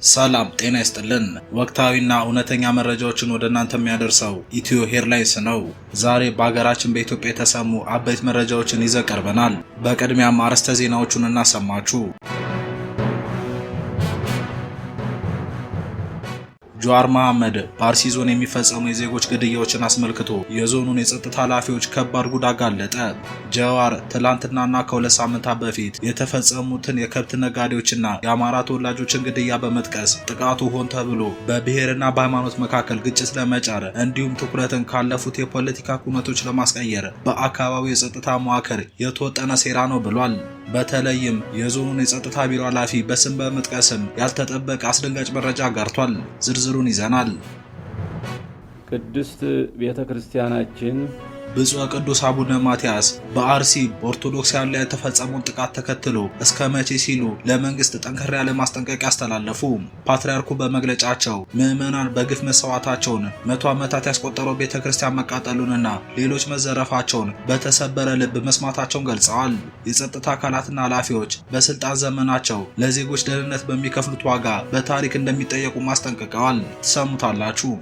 ሰላም ጤና ይስጥልን። ወቅታዊና እውነተኛ መረጃዎችን ወደ እናንተ የሚያደርሰው ኢትዮ ሄድላይንስ ነው። ዛሬ በሀገራችን በኢትዮጵያ የተሰሙ አበይት መረጃዎችን ይዘን ቀርበናል። በቅድሚያም አርዕስተ ዜናዎቹን እናሰማችሁ። ጀዋር መሐመድ በአርሲ ዞን የሚፈጸሙ የዜጎች ግድያዎችን አስመልክቶ የዞኑን የጸጥታ ኃላፊዎች ከባድ ጉድ አጋለጠ። ጀዋር ትላንትናና ከሁለት ሳምንታት በፊት የተፈጸሙትን የከብት ነጋዴዎችና የአማራ ተወላጆችን ግድያ በመጥቀስ ጥቃቱ ሆን ተብሎ በብሔርና በሃይማኖት መካከል ግጭት ለመጫር እንዲሁም ትኩረትን ካለፉት የፖለቲካ ኩነቶች ለማስቀየር በአካባቢው የጸጥታ መዋቅር የተወጠነ ሴራ ነው ብሏል። በተለይም የዞኑን የጸጥታ ቢሮ ኃላፊ በስም በመጥቀስም ያልተጠበቀ አስደንጋጭ መረጃ አጋርቷል። ዝርዝሩን ይዘናል። ቅድስት ቤተ ክርስቲያናችን ብፁዕ ቅዱስ አቡነ ማትያስ በአርሲ ኦርቶዶክሳውያን ላይ የተፈጸመውን ጥቃት ተከትሎ እስከ መቼ ሲሉ ለመንግስት ጠንከር ያለ ማስጠንቀቂያ አስተላለፉ። ፓትርያርኩ በመግለጫቸው ምዕመናን በግፍ መሰዋታቸውን፣ 100 ዓመታት ያስቆጠረው ቤተክርስቲያን መቃጠሉንና ሌሎች መዘረፋቸውን በተሰበረ ልብ መስማታቸውን ገልጸዋል። የጸጥታ አካላትና ኃላፊዎች በስልጣን ዘመናቸው ለዜጎች ደህንነት በሚከፍሉት ዋጋ በታሪክ እንደሚጠየቁ ማስጠንቀቀዋል። ትሰሙታላችሁ።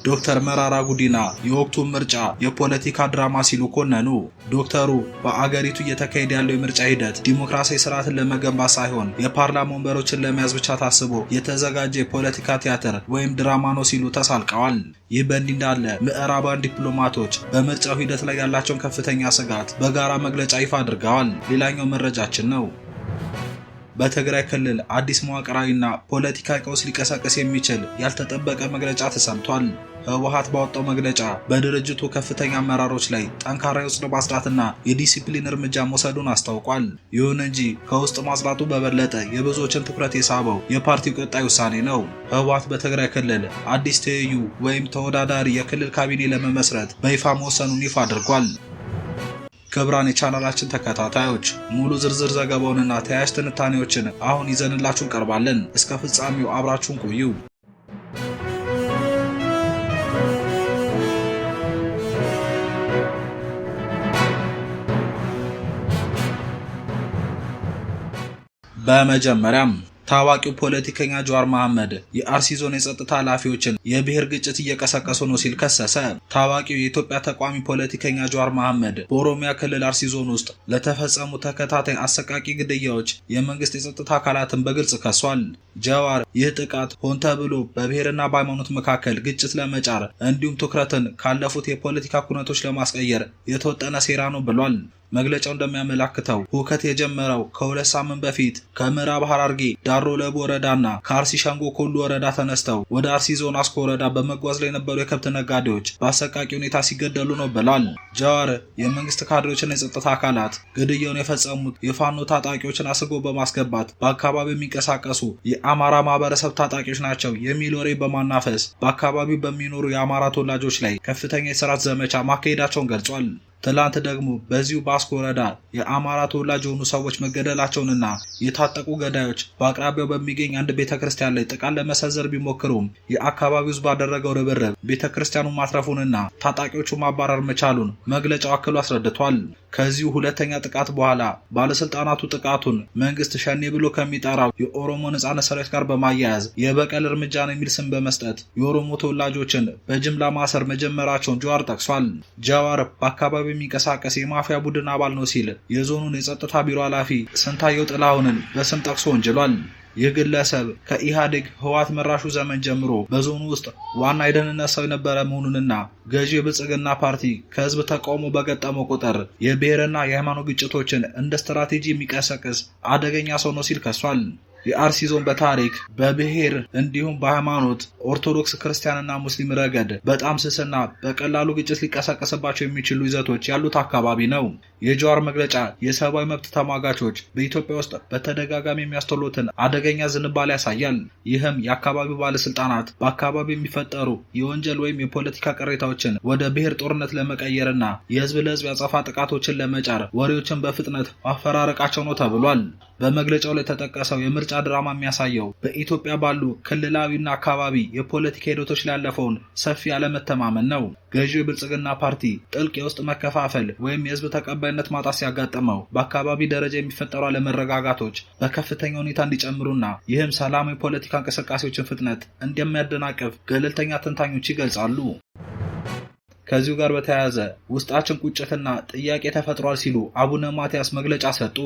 ዶክተር መራራ ጉዲና የወቅቱን ምርጫ የፖለቲካ ድራማ ሲሉ ኮነኑ። ዶክተሩ በአገሪቱ እየተካሄደ ያለው የምርጫ ሂደት ዲሞክራሲያዊ ስርዓትን ለመገንባት ሳይሆን የፓርላማ ወንበሮችን ለመያዝ ብቻ ታስቦ የተዘጋጀ የፖለቲካ ቲያትር ወይም ድራማ ነው ሲሉ ተሳልቀዋል። ይህ በእንዲህ እንዳለ ምዕራባውያን ዲፕሎማቶች በምርጫው ሂደት ላይ ያላቸውን ከፍተኛ ስጋት በጋራ መግለጫ ይፋ አድርገዋል። ሌላኛው መረጃችን ነው። በትግራይ ክልል አዲስ መዋቅራዊና ፖለቲካዊ ቀውስ ሊቀሰቅስ የሚችል ያልተጠበቀ መግለጫ ተሰምቷል። ህወሓት ባወጣው መግለጫ በድርጅቱ ከፍተኛ አመራሮች ላይ ጠንካራ የውስጥ ማጽዳትና የዲሲፕሊን እርምጃ መውሰዱን አስታውቋል። ይሁን እንጂ ከውስጥ ማጽዳቱ በበለጠ የብዙዎችን ትኩረት የሳበው የፓርቲው ቀጣይ ውሳኔ ነው። ህወሓት በትግራይ ክልል አዲስ ትይዩ ወይም ተወዳዳሪ የክልል ካቢኔ ለመመስረት በይፋ መወሰኑን ይፋ አድርጓል። ክቡራን የቻናላችን ተከታታዮች ሙሉ ዝርዝር ዘገባውንና ተያያዥ ትንታኔዎችን አሁን ይዘንላችሁ እንቀርባለን። እስከ ፍጻሜው አብራችሁን ቆዩ። በመጀመሪያም ታዋቂው ፖለቲከኛ ጀዋር መሐመድ የአርሲ ዞን የጸጥታ ኃላፊዎችን የብሔር ግጭት እየቀሰቀሱ ነው ሲል ከሰሰ። ታዋቂው የኢትዮጵያ ተቋሚ ፖለቲከኛ ጀዋር መሐመድ በኦሮሚያ ክልል አርሲ ዞን ውስጥ ለተፈጸሙ ተከታታይ አሰቃቂ ግድያዎች የመንግስት የጸጥታ አካላትን በግልጽ ከሷል። ጀዋር ይህ ጥቃት ሆን ተብሎ በብሔርና በሃይማኖት መካከል ግጭት ለመጫር እንዲሁም ትኩረትን ካለፉት የፖለቲካ ኩነቶች ለማስቀየር የተወጠነ ሴራ ነው ብሏል። መግለጫው እንደሚያመላክተው ሁከት የጀመረው ከሁለት ሳምንት በፊት ከምዕራብ ሐረርጌ ዳሮ ለቡ ወረዳና ከአርሲ ሸንጎ ኮሉ ወረዳ ተነስተው ወደ አርሲ ዞን አስኮ ወረዳ በመጓዝ ላይ የነበሩ የከብት ነጋዴዎች በአሰቃቂ ሁኔታ ሲገደሉ ነው ብሏል። ጀዋር የመንግስት ካድሬዎችና የጸጥታ አካላት ግድያውን የፈጸሙት የፋኖ ታጣቂዎችን አስጎ በማስገባት በአካባቢው የሚንቀሳቀሱ የአማራ ማህበረሰብ ታጣቂዎች ናቸው የሚል ወሬ በማናፈስ በአካባቢው በሚኖሩ የአማራ ተወላጆች ላይ ከፍተኛ የስራት ዘመቻ ማካሄዳቸውን ገልጿል። ትላንት ደግሞ በዚሁ በአስኮ ወረዳ የአማራ ተወላጅ የሆኑ ሰዎች መገደላቸውንና የታጠቁ ገዳዮች በአቅራቢያው በሚገኝ አንድ ቤተክርስቲያን ላይ ጥቃት ለመሰንዘር ቢሞክሩም የአካባቢው ሕዝብ ባደረገው ርብርብ ቤተክርስቲያኑን ማትረፉንና ታጣቂዎቹ ማባረር መቻሉን መግለጫው አክሎ አስረድቷል። ከዚሁ ሁለተኛ ጥቃት በኋላ ባለስልጣናቱ ጥቃቱን መንግስት ሸኔ ብሎ ከሚጠራው የኦሮሞ ነጻነት ሰራዊት ጋር በማያያዝ የበቀል እርምጃ ነው የሚል ስም በመስጠት የኦሮሞ ተወላጆችን በጅምላ ማሰር መጀመራቸውን ጀዋር ጠቅሷል። ጀዋር በአካባቢው የሚንቀሳቀስ የማፊያ ቡድን አባል ነው ሲል የዞኑን የጸጥታ ቢሮ ኃላፊ ስንታየው ጥላሁንን በስም ጠቅሶ ወንጅሏል። ይህ ግለሰብ ከኢህአዴግ ህወሓት መራሹ ዘመን ጀምሮ በዞኑ ውስጥ ዋና የደህንነት ሰው የነበረ መሆኑንና ገዢ የብልጽግና ፓርቲ ከህዝብ ተቃውሞ በገጠመው ቁጥር የብሔርና የሃይማኖት ግጭቶችን እንደ ስትራቴጂ የሚቀሰቅስ አደገኛ ሰው ነው ሲል ከሷል። የአርሲ ዞን በታሪክ በብሔር እንዲሁም በሃይማኖት ኦርቶዶክስ ክርስቲያንና ሙስሊም ረገድ በጣም ስስና በቀላሉ ግጭት ሊቀሰቀስባቸው የሚችሉ ይዘቶች ያሉት አካባቢ ነው። የጀዋር መግለጫ የሰብአዊ መብት ተሟጋቾች በኢትዮጵያ ውስጥ በተደጋጋሚ የሚያስተውሉትን አደገኛ ዝንባሌ ያሳያል። ይህም የአካባቢው ባለስልጣናት በአካባቢው የሚፈጠሩ የወንጀል ወይም የፖለቲካ ቅሬታዎችን ወደ ብሔር ጦርነት ለመቀየርና የህዝብ ለህዝብ ያጸፋ ጥቃቶችን ለመጫር ወሬዎችን በፍጥነት ማፈራረቃቸው ነው ተብሏል። በመግለጫው ላይ የተጠቀሰው የምርጫ ድራማ የሚያሳየው በኢትዮጵያ ባሉ ክልላዊና አካባቢ የፖለቲካ ሂደቶች ላይ ያለፈውን ሰፊ አለመተማመን ነው። ገዢው የብልጽግና ፓርቲ ጥልቅ የውስጥ መከፋፈል ወይም የህዝብ ተቀባይነት ማጣት ሲያጋጥመው በአካባቢ ደረጃ የሚፈጠሩ አለመረጋጋቶች በከፍተኛ ሁኔታ እንዲጨምሩና ይህም ሰላማዊ ፖለቲካ እንቅስቃሴዎችን ፍጥነት እንደሚያደናቅፍ ገለልተኛ ተንታኞች ይገልጻሉ። ከዚሁ ጋር በተያያዘ ውስጣችን ቁጭትና ጥያቄ ተፈጥሯል ሲሉ አቡነ ማትያስ መግለጫ ሰጡ።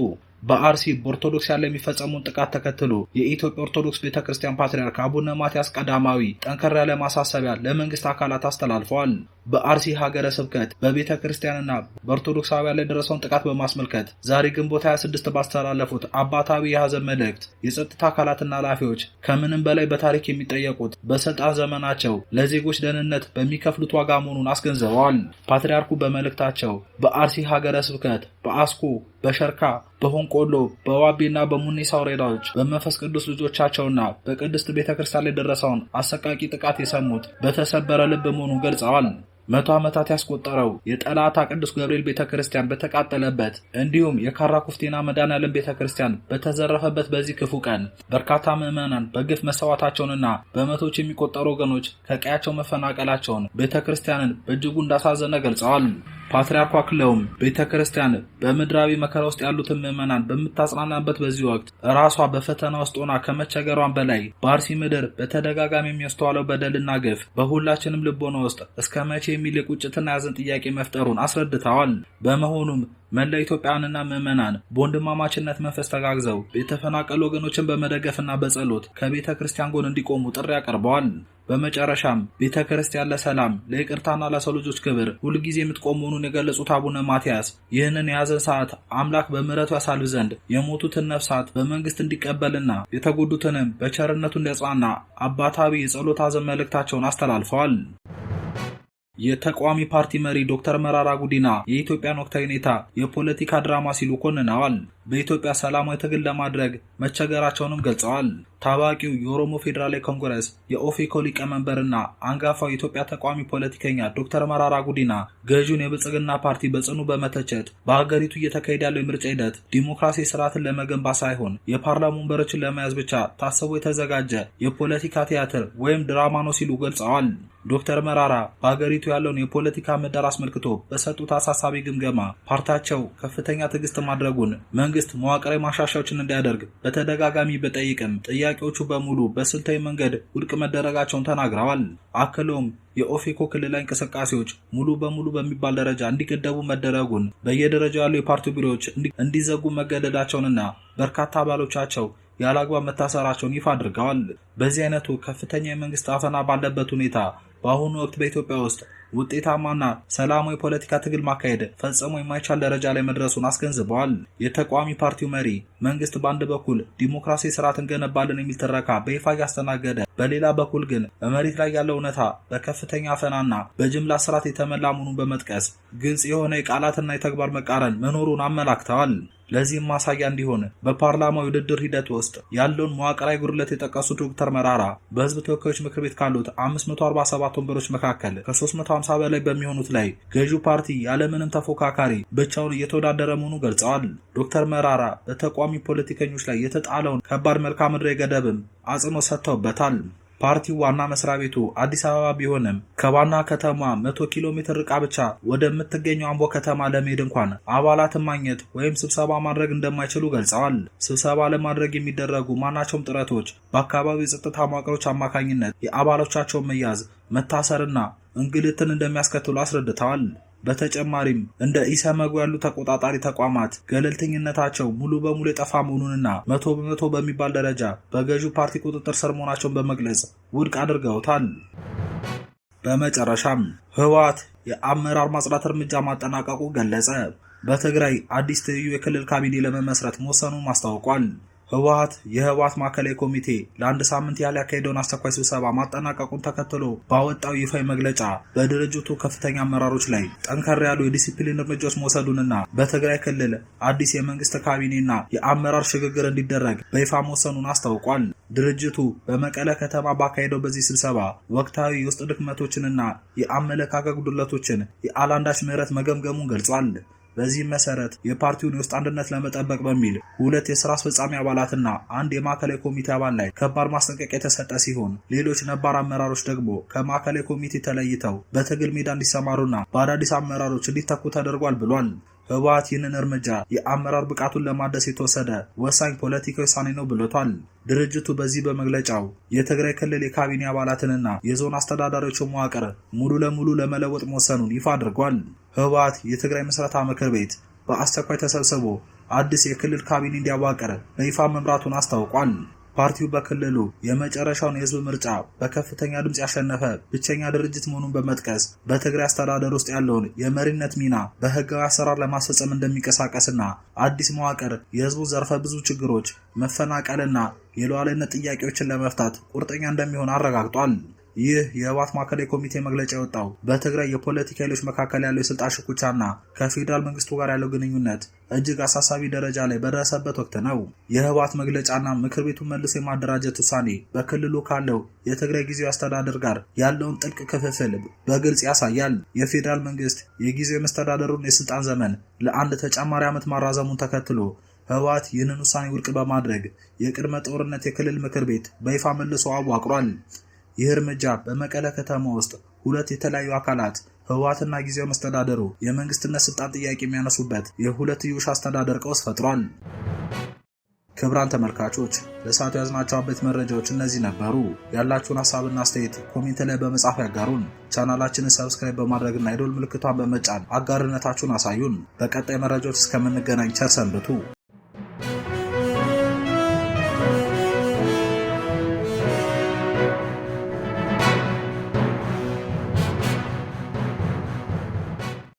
በአርሲ በኦርቶዶክስ ያለ የሚፈጸሙን ጥቃት ተከትሎ የኢትዮጵያ ኦርቶዶክስ ቤተክርስቲያን ፓትርያርክ አቡነ ማትያስ ቀዳማዊ ጠንከር ያለ ማሳሰቢያ ለመንግስት አካላት አስተላልፈዋል። በአርሲ ሀገረ ስብከት በቤተክርስቲያንና በኦርቶዶክሳውያን ላይ ደረሰውን ጥቃት በማስመልከት ዛሬ ግንቦት 26 ባስተላለፉት አባታዊ የሐዘን መልእክት የጸጥታ አካላትና ኃላፊዎች ከምንም በላይ በታሪክ የሚጠየቁት በስልጣን ዘመናቸው ለዜጎች ደህንነት በሚከፍሉት ዋጋ መሆኑን አስገንዝበዋል። ፓትርያርኩ በመልእክታቸው በአርሲ ሀገረ ስብከት በአስኮ በሸርካ በሆንቆሎ በዋቢና በሙኒሳ ወረዳዎች በመንፈስ ቅዱስ ልጆቻቸውና በቅድስት ቤተክርስቲያን ላይ ደረሰውን አሰቃቂ ጥቃት የሰሙት በተሰበረ ልብ መሆኑን ገልጸዋል። 100 ዓመታት ያስቆጠረው የጠላታ ቅዱስ ገብርኤል ቤተክርስቲያን በተቃጠለበት እንዲሁም የካራ ኩፍቴና መድኃኔዓለም ቤተክርስቲያን በተዘረፈበት በዚህ ክፉ ቀን በርካታ ምዕመናን በግፍ መሰዋታቸውንና በመቶዎች የሚቆጠሩ ወገኖች ከቀያቸው መፈናቀላቸውን ቤተክርስቲያንን በእጅጉ እንዳሳዘነ ገልጸዋል። ፓትርያርኩ አክለውም ቤተክርስቲያን በምድራዊ መከራ ውስጥ ያሉትን ምዕመናን በምታጽናናበት በዚህ ወቅት ራሷ በፈተና ውስጥ ሆና ከመቸገሯን በላይ በአርሲ ምድር በተደጋጋሚ የሚስተዋለው በደልና ግፍ በሁላችንም ልቦና ውስጥ እስከ መቼ የሚል የቁጭትና ያዘን ጥያቄ መፍጠሩን አስረድተዋል። በመሆኑም መላ ኢትዮጵያውያንና ምዕመናን በወንድማማችነት መንፈስ ተጋግዘው የተፈናቀሉ ወገኖችን በመደገፍና በጸሎት ከቤተ ክርስቲያን ጎን እንዲቆሙ ጥሪ አቀርበዋል። በመጨረሻም ቤተ ክርስቲያን ለሰላም ለይቅርታና ለሰው ልጆች ክብር ሁልጊዜ የምትቆም መሆኑን የገለጹት አቡነ ማትያስ ይህንን የያዘን ሰዓት አምላክ በምሕረቱ ያሳልፍ ዘንድ የሞቱትን ነፍሳት በመንግስት እንዲቀበልና የተጎዱትንም በቸርነቱ እንዲያጽናና አባታዊ የጸሎት ሐዘን መልእክታቸውን አስተላልፈዋል። የተቃዋሚ ፓርቲ መሪ ዶክተር መራራ ጉዲና የኢትዮጵያን ወቅታዊ ሁኔታ የፖለቲካ ድራማ ሲሉ ኮንነዋል። በኢትዮጵያ ሰላማዊ ትግል ለማድረግ መቸገራቸውንም ገልጸዋል። ታዋቂው የኦሮሞ ፌዴራላዊ ኮንግረስ የኦፌኮ ሊቀመንበርና አንጋፋው የኢትዮጵያ ተቃዋሚ ፖለቲከኛ ዶክተር መራራ ጉዲና ገዢውን የብልጽግና ፓርቲ በጽኑ በመተቸት በሀገሪቱ እየተካሄደ ያለው የምርጫ ሂደት ዲሞክራሲ ስርዓትን ለመገንባት ሳይሆን የፓርላማ ወንበሮችን ለመያዝ ብቻ ታስቦ የተዘጋጀ የፖለቲካ ቲያትር ወይም ድራማ ነው ሲሉ ገልጸዋል። ዶክተር መራራ በሀገሪቱ ያለውን የፖለቲካ ምህዳር አስመልክቶ በሰጡት አሳሳቢ ግምገማ ፓርቲያቸው ከፍተኛ ትዕግስት ማድረጉን መንግስት መዋቅራዊ ማሻሻያዎችን እንዲያደርግ በተደጋጋሚ ቢጠይቅም ጥያቄዎቹ በሙሉ በስልታዊ መንገድ ውድቅ መደረጋቸውን ተናግረዋል። አክለውም የኦፌኮ ክልላዊ እንቅስቃሴዎች ሙሉ በሙሉ በሚባል ደረጃ እንዲገደቡ መደረጉን፣ በየደረጃው ያሉ የፓርቲው ቢሮዎች እንዲዘጉ መገደዳቸውንና በርካታ አባሎቻቸው ያላግባብ መታሰራቸውን ይፋ አድርገዋል። በዚህ አይነቱ ከፍተኛ የመንግስት አፈና ባለበት ሁኔታ በአሁኑ ወቅት በኢትዮጵያ ውስጥ ውጤታማና ሰላማዊ ፖለቲካ ትግል ማካሄድ ፈጽሞ የማይቻል ደረጃ ላይ መድረሱን አስገንዝበዋል። የተቃዋሚ ፓርቲው መሪ መንግስት በአንድ በኩል ዲሞክራሲ ስርዓት እንገነባለን የሚል ትረካ በይፋ እያስተናገደ፣ በሌላ በኩል ግን በመሬት ላይ ያለው እውነታ በከፍተኛ አፈናና በጅምላ ስርዓት የተሞላ መሆኑን በመጥቀስ ግልጽ የሆነ የቃላትና የተግባር መቃረን መኖሩን አመላክተዋል። ለዚህም ማሳያ እንዲሆን በፓርላማው ውድድር ሂደት ውስጥ ያለውን መዋቅራዊ ጉድለት የጠቀሱት ዶክተር መራራ በህዝብ ተወካዮች ምክር ቤት ካሉት 547 ወንበሮች መካከል ከ350 በላይ በሚሆኑት ላይ ገዢው ፓርቲ ያለምንም ተፎካካሪ ብቻውን እየተወዳደረ መሆኑን ገልጸዋል። ዶክተር መራራ በተቃዋሚ ፖለቲከኞች ላይ የተጣለውን ከባድ መልክዓ ምድራዊ ገደብም አጽንኦት ሰጥተውበታል። ፓርቲው ዋና መስሪያ ቤቱ አዲስ አበባ ቢሆንም ከዋና ከተማ 100 ኪሎ ሜትር ርቃ ብቻ ወደምትገኘው አምቦ ከተማ ለመሄድ እንኳን አባላትን ማግኘት ወይም ስብሰባ ማድረግ እንደማይችሉ ገልጸዋል። ስብሰባ ለማድረግ የሚደረጉ ማናቸውም ጥረቶች በአካባቢው የጸጥታ መዋቅሮች አማካኝነት የአባሎቻቸውን መያዝ፣ መታሰርና እንግልትን እንደሚያስከትሉ አስረድተዋል። በተጨማሪም እንደ ኢሰመጉ ያሉ ተቆጣጣሪ ተቋማት ገለልተኝነታቸው ሙሉ በሙሉ የጠፋ መሆኑንና 100% በሚባል ደረጃ በገዢው ፓርቲ ቁጥጥር ስር መሆናቸውን በመግለጽ ውድቅ አድርገውታል። በመጨረሻም ህወሓት የአመራር ማጽዳት እርምጃ ማጠናቀቁ ገለጸ። በትግራይ አዲስ ትይዩ የክልል ካቢኔ ለመመስረት መወሰኑን አስታውቋል። የህወሓት ማዕከላዊ ኮሚቴ ለአንድ ሳምንት ያህል ያካሄደውን አስቸኳይ ስብሰባ ማጠናቀቁን ተከትሎ ባወጣው ይፋዊ መግለጫ በድርጅቱ ከፍተኛ አመራሮች ላይ ጠንከር ያሉ የዲሲፕሊን እርምጃዎች መውሰዱንና በትግራይ ክልል አዲስ የመንግስት ካቢኔና የአመራር ሽግግር እንዲደረግ በይፋ መወሰኑን አስታውቋል። ድርጅቱ በመቀለ ከተማ ባካሄደው በዚህ ስብሰባ ወቅታዊ የውስጥ ድክመቶችንና የአመለካከት ጉድለቶችን ያለአንዳች ምህረት መገምገሙን ገልጿል። በዚህም መሰረት የፓርቲውን የውስጥ አንድነት ለመጠበቅ በሚል 2 የስራ አስፈጻሚ አባላትና 1 የማዕከላዊ ኮሚቴ አባል ላይ ከባድ ማስጠንቀቂያ የተሰጠ ሲሆን ሌሎች ነባር አመራሮች ደግሞ ከማዕከላዊ ኮሚቴ ተለይተው በትግል ሜዳ እንዲሰማሩና በአዳዲስ አመራሮች እንዲተኩ ተደርጓል ብሏል። ህወሓት ይህንን እርምጃ የአመራር ብቃቱን ለማደስ የተወሰደ ወሳኝ ፖለቲካዊ ውሳኔ ነው ብሎታል። ድርጅቱ በዚህ በመግለጫው የትግራይ ክልል የካቢኔ አባላትንና የዞን አስተዳዳሪዎችን መዋቅር ሙሉ ለሙሉ ለመለወጥ መወሰኑን ይፋ አድርጓል። ህወሓት የትግራይ ምስረታ ምክር ቤት በአስቸኳይ ተሰብስቦ አዲስ የክልል ካቢኔ እንዲያዋቅር በይፋ መምራቱን አስታውቋል። ፓርቲው በክልሉ የመጨረሻውን የህዝብ ምርጫ በከፍተኛ ድምጽ ያሸነፈ ብቸኛ ድርጅት መሆኑን በመጥቀስ በትግራይ አስተዳደር ውስጥ ያለውን የመሪነት ሚና በህጋዊ አሰራር ለማስፈጸም እንደሚንቀሳቀስና አዲስ መዋቅር የህዝቡ ዘርፈ ብዙ ችግሮች፣ መፈናቀልና የሉዓላዊነት ጥያቄዎችን ለመፍታት ቁርጠኛ እንደሚሆን አረጋግጧል። ይህ የህወሓት ማዕከላዊ ኮሚቴ መግለጫ የወጣው በትግራይ የፖለቲካ ኃይሎች መካከል ያለው የስልጣን ሽኩቻና ከፌዴራል መንግስቱ ጋር ያለው ግንኙነት እጅግ አሳሳቢ ደረጃ ላይ በደረሰበት ወቅት ነው። የህወሓት መግለጫና ምክር ቤቱን መልሶ የማደራጀት ውሳኔ በክልሉ ካለው የትግራይ ጊዜያዊ አስተዳደር ጋር ያለውን ጥልቅ ክፍፍል በግልጽ ያሳያል። የፌዴራል መንግስት የጊዜያዊ መስተዳደሩን የስልጣን ዘመን ለ1 ተጨማሪ ዓመት ማራዘሙን ተከትሎ ህወሓት ይህንን ውሳኔ ውድቅ በማድረግ የቅድመ ጦርነት የክልል ምክር ቤት በይፋ መልሶ አዋቅሯል። ይህ እርምጃ በመቀለ ከተማ ውስጥ 2 የተለያዩ አካላት ህወሓትና ጊዜያዊ መስተዳደሩ የመንግስትነት ስልጣን ጥያቄ የሚያነሱበት የሁለትዮሽ አስተዳደር ቀውስ ፈጥሯል። ክቡራን ተመልካቾች ለሰዓቱ ያዝናቸው አበይት መረጃዎች እነዚህ ነበሩ። ያላችሁን ሐሳብና አስተያየት ኮሜንት ላይ በመጻፍ ያጋሩን። ቻናላችንን ሰብስክራይብ በማድረግና የደወል ምልክቷን በመጫን አጋርነታችሁን አሳዩን። በቀጣይ መረጃዎች እስከምንገናኝ ቸር ሰንብቱ።